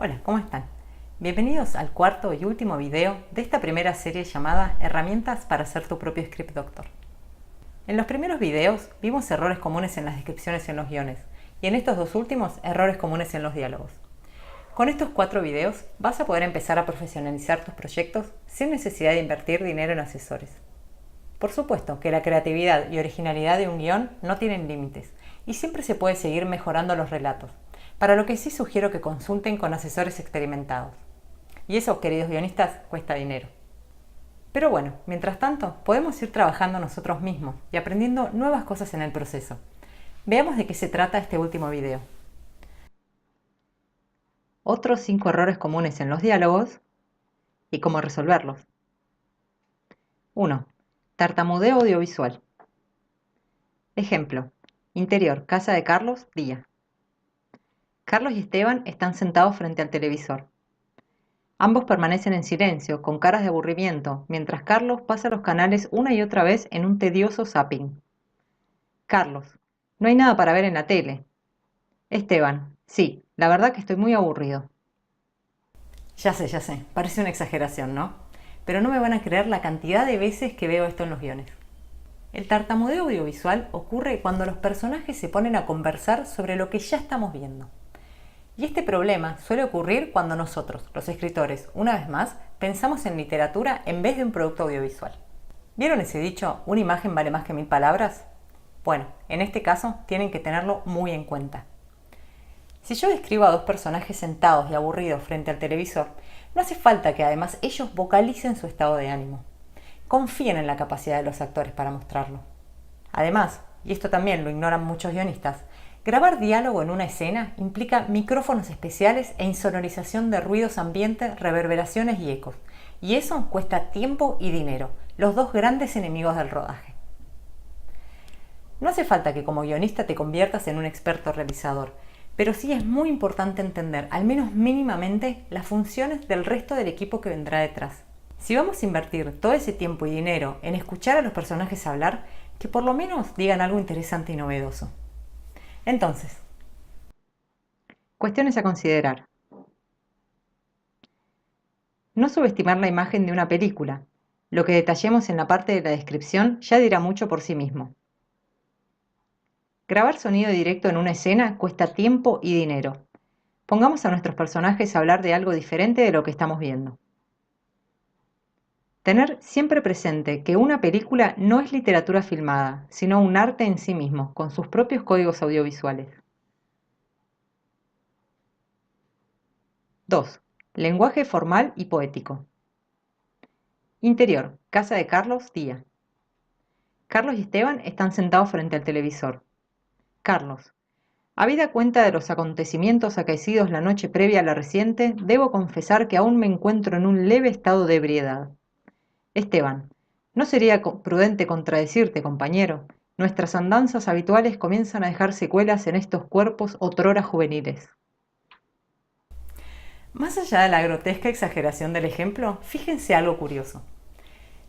Hola, ¿cómo están? Bienvenidos al cuarto y último video de esta primera serie llamada Herramientas para hacer tu propio script doctor. En los primeros videos vimos errores comunes en las descripciones en los guiones y en estos dos últimos errores comunes en los diálogos. Con estos 4 videos vas a poder empezar a profesionalizar tus proyectos sin necesidad de invertir dinero en asesores. Por supuesto que la creatividad y originalidad de un guión no tienen límites y siempre se puede seguir mejorando los relatos, para lo que sí sugiero que consulten con asesores experimentados. Y eso, queridos guionistas, cuesta dinero. Pero bueno, mientras tanto, podemos ir trabajando nosotros mismos y aprendiendo nuevas cosas en el proceso. Veamos de qué se trata este último video. Otros 5 errores comunes en los diálogos y cómo resolverlos. 1. Tartamudeo audiovisual. Ejemplo. Interior, casa de Carlos, día. Carlos y Esteban están sentados frente al televisor. Ambos permanecen en silencio, con caras de aburrimiento, mientras Carlos pasa los canales una y otra vez en un tedioso zapping. Carlos: no hay nada para ver en la tele. Esteban: sí, la verdad que estoy muy aburrido. Ya sé, parece una exageración, ¿no? Pero no me van a creer la cantidad de veces que veo esto en los guiones. El tartamudeo audiovisual ocurre cuando los personajes se ponen a conversar sobre lo que ya estamos viendo. Y este problema suele ocurrir cuando nosotros, los escritores, una vez más, pensamos en literatura en vez de un producto audiovisual. ¿Vieron ese dicho, una imagen vale más que 1000 palabras? Bueno, en este caso tienen que tenerlo muy en cuenta. Si yo describo a 2 personajes sentados y aburridos frente al televisor, no hace falta que además ellos vocalicen su estado de ánimo. Confíen en la capacidad de los actores para mostrarlo. Además, y esto también lo ignoran muchos guionistas, grabar diálogo en una escena implica micrófonos especiales e insonorización de ruidos ambiente, reverberaciones y ecos. Y eso cuesta tiempo y dinero, los 2 grandes enemigos del rodaje. No hace falta que como guionista te conviertas en un experto realizador, pero sí es muy importante entender, al menos mínimamente, las funciones del resto del equipo que vendrá detrás. Si vamos a invertir todo ese tiempo y dinero en escuchar a los personajes hablar, que por lo menos digan algo interesante y novedoso. Entonces, cuestiones a considerar. No subestimar la imagen de una película. Lo que detallemos en la parte de la descripción ya dirá mucho por sí mismo. Grabar sonido directo en una escena cuesta tiempo y dinero. Pongamos a nuestros personajes a hablar de algo diferente de lo que estamos viendo. Tener siempre presente que una película no es literatura filmada, sino un arte en sí mismo, con sus propios códigos audiovisuales. 2. Lenguaje formal y poético. Interior, casa de Carlos, día. Carlos y Esteban están sentados frente al televisor. Carlos: habida cuenta de los acontecimientos acaecidos la noche previa a la reciente, debo confesar que aún me encuentro en un leve estado de ebriedad. Esteban: no sería prudente contradecirte, compañero. Nuestras andanzas habituales comienzan a dejar secuelas en estos cuerpos otrora juveniles. Más allá de la grotesca exageración del ejemplo, fíjense algo curioso.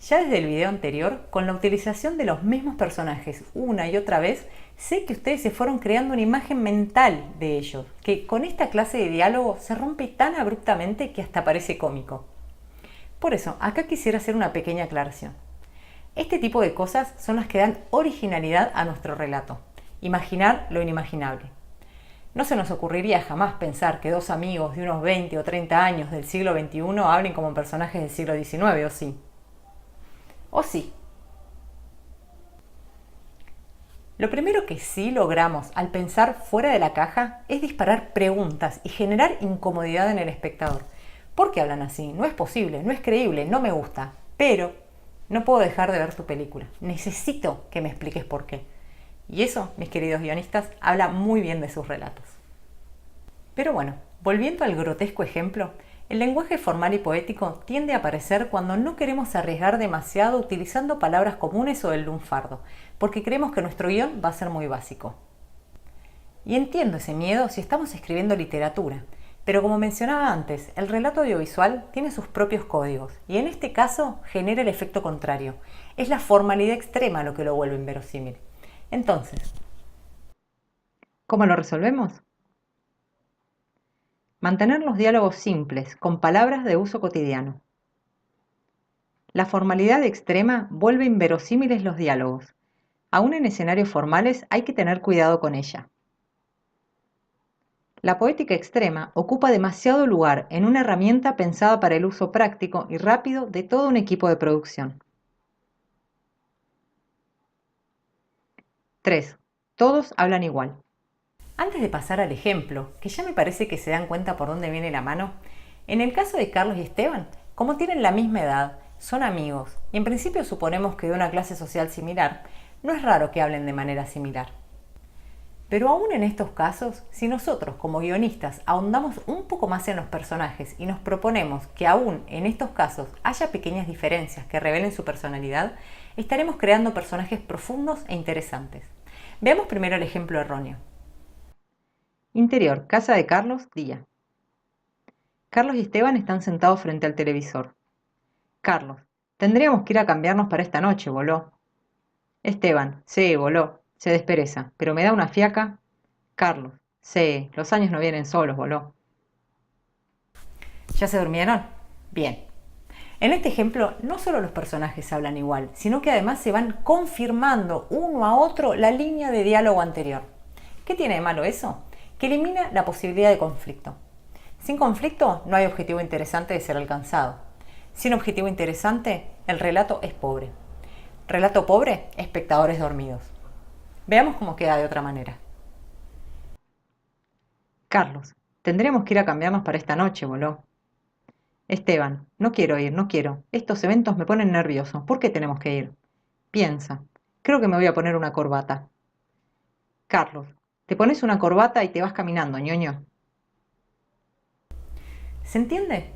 Ya desde el video anterior, con la utilización de los mismos personajes una y otra vez, sé que ustedes se fueron creando una imagen mental de ellos, que con esta clase de diálogo se rompe tan abruptamente que hasta parece cómico. Por eso, acá quisiera hacer una pequeña aclaración. Este tipo de cosas son las que dan originalidad a nuestro relato. Imaginar lo inimaginable. No se nos ocurriría jamás pensar que 2 amigos de unos 20 o 30 años del siglo XXI hablen como personajes del siglo XIX, ¿o sí? ¿O sí? Lo primero que sí logramos al pensar fuera de la caja es disparar preguntas y generar incomodidad en el espectador. ¿Por qué hablan así? No es posible, no es creíble, no me gusta. Pero no puedo dejar de ver tu película. Necesito que me expliques por qué. Y eso, mis queridos guionistas, habla muy bien de sus relatos. Pero bueno, volviendo al grotesco ejemplo, el lenguaje formal y poético tiende a aparecer cuando no queremos arriesgar demasiado utilizando palabras comunes o el lunfardo, porque creemos que nuestro guión va a ser muy básico. Y entiendo ese miedo si estamos escribiendo literatura, pero como mencionaba antes, el relato audiovisual tiene sus propios códigos, y en este caso genera el efecto contrario. Es la formalidad extrema lo que lo vuelve inverosímil. Entonces, ¿cómo lo resolvemos? Mantener los diálogos simples, con palabras de uso cotidiano. La formalidad extrema vuelve inverosímiles los diálogos. Aún en escenarios formales hay que tener cuidado con ella. La poética extrema ocupa demasiado lugar en una herramienta pensada para el uso práctico y rápido de todo un equipo de producción. 3. Todos hablan igual. Antes de pasar al ejemplo, que ya me parece que se dan cuenta por dónde viene la mano, en el caso de Carlos y Esteban, como tienen la misma edad, son amigos y en principio suponemos que de una clase social similar, no es raro que hablen de manera similar. Pero aún en estos casos, si nosotros como guionistas ahondamos un poco más en los personajes y nos proponemos que aún en estos casos haya pequeñas diferencias que revelen su personalidad, estaremos creando personajes profundos e interesantes. Veamos primero el ejemplo erróneo. Interior, casa de Carlos, día. Carlos y Esteban están sentados frente al televisor. Carlos, tendríamos que ir a cambiarnos para esta noche, voló. Esteban, sí, voló. Se despereza, pero me da una fiaca. Carlos, sí, los años no vienen solos, voló. ¿Ya se durmieron? Bien. En este ejemplo, no solo los personajes hablan igual, sino que además se van confirmando uno a otro la línea de diálogo anterior. ¿Qué tiene de malo eso? Que elimina la posibilidad de conflicto. Sin conflicto, no hay objetivo interesante de ser alcanzado. Sin objetivo interesante, el relato es pobre. Relato pobre, espectadores dormidos. Veamos cómo queda de otra manera. Carlos, tendríamos que ir a cambiarnos para esta noche, voló. Esteban, no quiero ir, no quiero. Estos eventos me ponen nervioso. ¿Por qué tenemos que ir? Piensa. Creo que me voy a poner una corbata. Carlos, te pones una corbata y te vas caminando, ñoño. ¿Se entiende?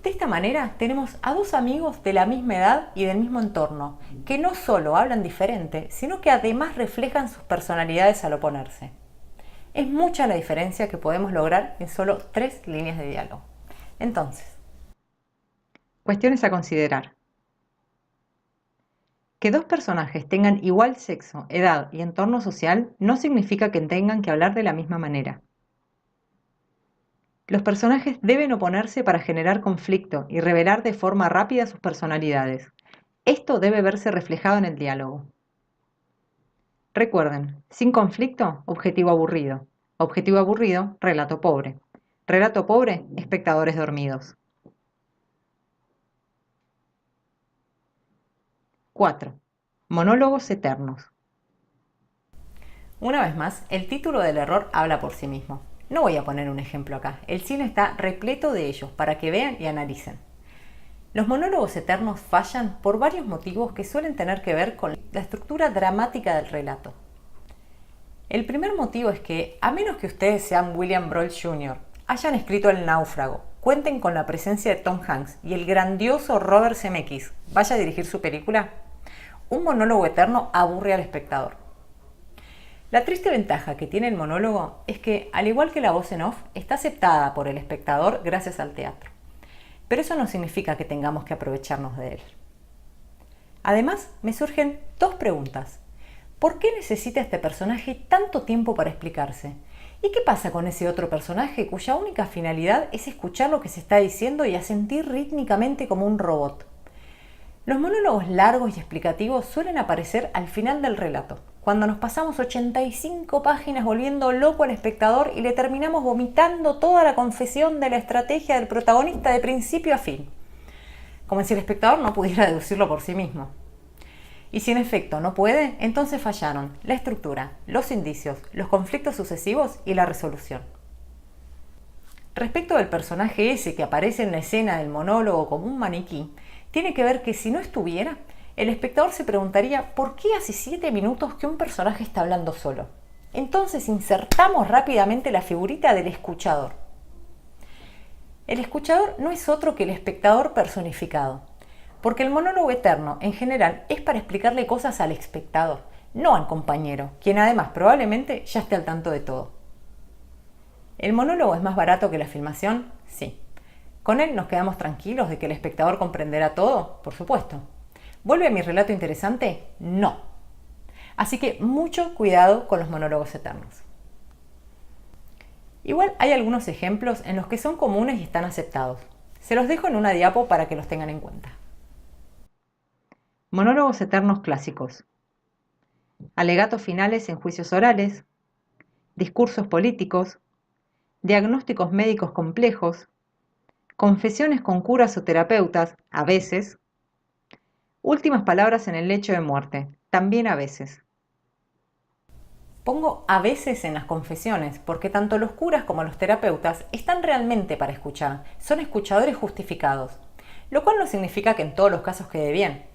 De esta manera tenemos a dos amigos de la misma edad y del mismo entorno, que no solo hablan diferente, sino que además reflejan sus personalidades al oponerse. Es mucha la diferencia que podemos lograr en solo 3 líneas de diálogo. Entonces, Cuestiones a considerar. Que dos personajes tengan igual sexo, edad y entorno social no significa que tengan que hablar de la misma manera. Los personajes deben oponerse para generar conflicto y revelar de forma rápida sus personalidades. Esto debe verse reflejado en el diálogo. Recuerden, sin conflicto, objetivo aburrido. Objetivo aburrido, relato pobre. Relato pobre, espectadores dormidos. 4. Monólogos eternos. una vez más, el título del error habla por sí mismo. No voy a poner un ejemplo acá, el cine está repleto de ellos para que vean y analicen. Los monólogos eternos fallan por varios motivos que suelen tener que ver con la estructura dramática del relato. El primer motivo es que, a menos que ustedes sean William Broyle Jr., hayan escrito El náufrago, cuenten con la presencia de Tom Hanks y el grandioso Robert Zemeckis vaya a dirigir su película, un monólogo eterno aburre al espectador. La triste ventaja que tiene el monólogo es que, al igual que la voz en off, está aceptada por el espectador gracias al teatro. Pero eso no significa que tengamos que aprovecharnos de él. Además, me surgen 2 preguntas. ¿Por qué necesita este personaje tanto tiempo para explicarse? ¿Y qué pasa con ese otro personaje cuya única finalidad es escuchar lo que se está diciendo y asentir rítmicamente como un robot? Los monólogos largos y explicativos suelen aparecer al final del relato, cuando nos pasamos 85 páginas volviendo loco al espectador y le terminamos vomitando toda la confesión de la estrategia del protagonista de principio a fin, como si el espectador no pudiera deducirlo por sí mismo. Y si en efecto no puede, entonces fallaron la estructura, los indicios, los conflictos sucesivos y la resolución. Respecto del personaje ese que aparece en la escena del monólogo como un maniquí, tiene que ver que si no estuviera, el espectador se preguntaría ¿por qué hace 7 minutos que un personaje está hablando solo? Entonces insertamos rápidamente la figurita del escuchador. El escuchador no es otro que el espectador personificado, porque el monólogo eterno, en general, es para explicarle cosas al espectador, no al compañero, quien además probablemente ya esté al tanto de todo. ¿El monólogo es más barato que la filmación? Sí. ¿Con él nos quedamos tranquilos de que el espectador comprenderá todo? Por supuesto. ¿Vuelve a mi relato interesante? No. Así que mucho cuidado con los monólogos eternos. Igual hay algunos ejemplos en los que son comunes y están aceptados. Se los dejo en una diapo para que los tengan en cuenta. Monólogos eternos clásicos. Alegatos finales en juicios orales. Discursos políticos. Diagnósticos médicos complejos. Confesiones con curas o terapeutas, a veces. Últimas palabras en el lecho de muerte, también a veces. Pongo a veces en las confesiones porque tanto los curas como los terapeutas están realmente para escuchar, son escuchadores justificados, lo cual no significa que en todos los casos quede bien.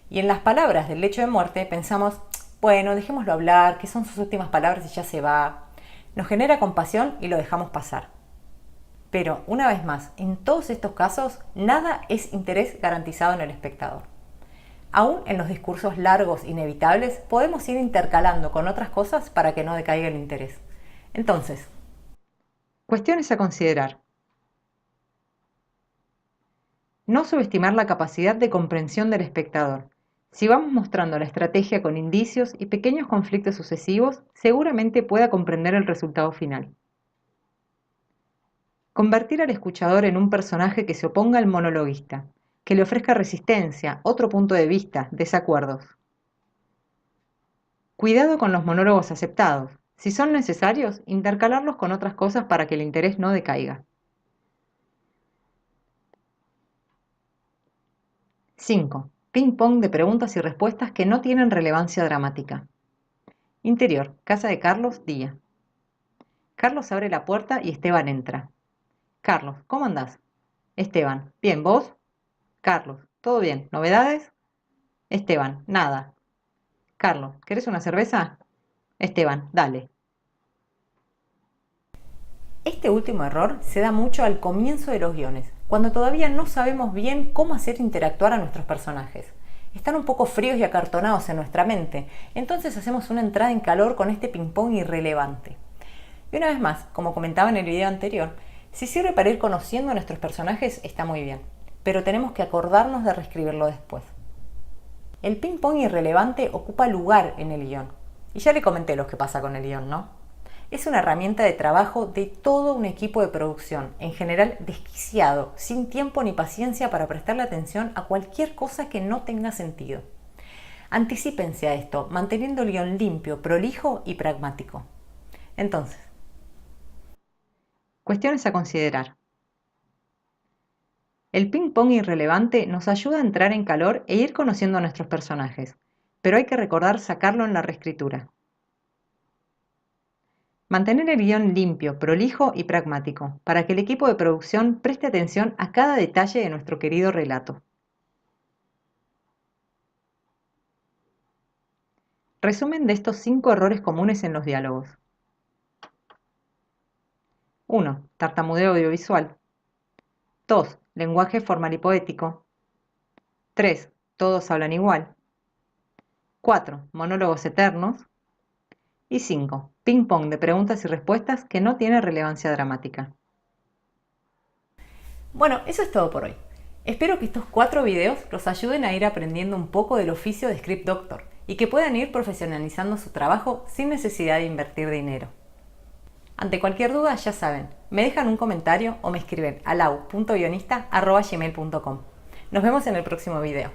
Y en las palabras del lecho de muerte pensamos, bueno, dejémoslo hablar, que son sus últimas palabras y ya se va. Nos genera compasión y lo dejamos pasar. Pero, una vez más, en todos estos casos, nada es interés garantizado en el espectador. Aún en los discursos largos inevitables, podemos ir intercalando con otras cosas para que no decaiga el interés. Entonces, Cuestiones a considerar. No subestimar la capacidad de comprensión del espectador. Si vamos mostrando la estrategia con indicios y pequeños conflictos sucesivos, seguramente pueda comprender el resultado final. Convertir al escuchador en un personaje que se oponga al monologuista, que le ofrezca resistencia, otro punto de vista, desacuerdos. Cuidado con los monólogos aceptados. Si son necesarios, intercalarlos con otras cosas para que el interés no decaiga. 5. Ping-pong de preguntas y respuestas que no tienen relevancia dramática. Interior, casa de Carlos, día. Carlos abre la puerta y Esteban entra. Carlos, ¿cómo andás? Esteban, bien, ¿vos? Carlos, ¿todo bien? ¿Novedades? Esteban, nada. Carlos, ¿querés una cerveza? Esteban, dale. este último error se da mucho al comienzo de los guiones, cuando todavía no sabemos bien cómo hacer interactuar a nuestros personajes. Están un poco fríos y acartonados en nuestra mente, entonces hacemos una entrada en calor con este ping-pong irrelevante. Y una vez más, como comentaba en el video anterior, si sirve para ir conociendo a nuestros personajes está muy bien, pero tenemos que acordarnos de reescribirlo después. El ping-pong irrelevante ocupa lugar en el guión. Y ya le comenté lo que pasa con el guión, ¿no? Es una herramienta de trabajo de todo un equipo de producción, en general desquiciado, sin tiempo ni paciencia para prestarle atención a cualquier cosa que no tenga sentido. Anticípense a esto, manteniendo el guión limpio, prolijo y pragmático. Entonces, Cuestiones a considerar. El ping-pong irrelevante nos ayuda a entrar en calor e ir conociendo a nuestros personajes, pero hay que recordar sacarlo en la reescritura. Mantener el guión limpio, prolijo y pragmático, para que el equipo de producción preste atención a cada detalle de nuestro querido relato. Resumen de estos 5 errores comunes en los diálogos. 1. Tartamudeo audiovisual. 2. Lenguaje formal y poético. 3. Todos hablan igual. 4. Monólogos eternos. Y 5. Ping-pong de preguntas y respuestas que no tiene relevancia dramática. bueno, eso es todo por hoy. Espero que estos 4 videos los ayuden a ir aprendiendo un poco del oficio de Script Doctor y que puedan ir profesionalizando su trabajo sin necesidad de invertir dinero. Ante cualquier duda, ya saben, me dejan un comentario o me escriben a lau.guionista@gmail.com. Nos vemos en el próximo video.